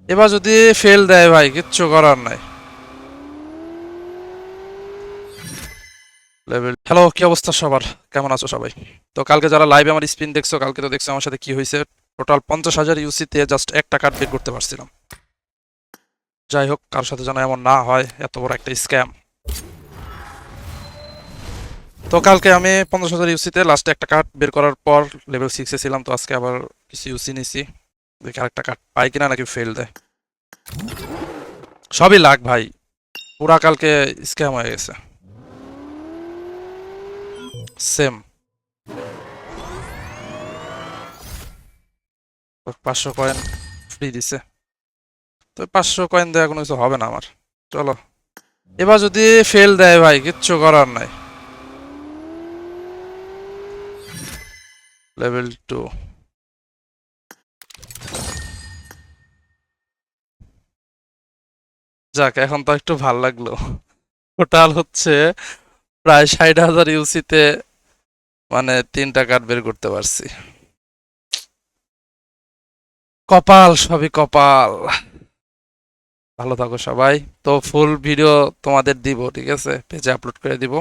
এবার যদি ফেল দেয় ভাই কিচ্ছু করার নাই। লেভেল হ্যালো, কি অবস্থা সবার? কেমন আছো সবাই? তো কালকে যারা লাইভে আমার স্পিন দেখছো, কালকে তো দেখছো আমার সাথে কি হয়েছে। টোটাল 50,000 ইউসিতে জাস্ট একটা কার্ড বের করতে পারছিলাম। যাই হোক, কারোর সাথে যেন এমন না হয়, এত বড় একটা স্ক্যাম। তো কালকে আমি 50,000 ইউসিতে লাস্টে একটা কার্ড বের করার পর লেভেল 6-এ ছিলাম। তো আজকে আবার কিছু ইউসি নিছি, দেখি আরেকটা কার্ড পাই কিনা নাকি ফেল দেয়। সবই লাগ ভাই, পুরা কালকে স্ক্যাম হয়ে গেছে। সেম 500 কয়েন ফ্রি দিছে। তো 500 কয়েন দেওয়া কোনো কিছু হবে না আমার। চলো, এবার যদি ফেল দেয় ভাই কিচ্ছু করার নাই। লেভেল 2। যাক, এখন তো একটু ভাল লাগলো। টোটাল হচ্ছে প্রায় 60,000 ইউসিতে, মানে 3টা কার্ড বের করতে পারছি। কপাল, সবই কপাল। ভালো থাকো সবাই। তো ফুল ভিডিও তোমাদের দিব, ঠিক আছে, পেজে আপলোড করে দিব।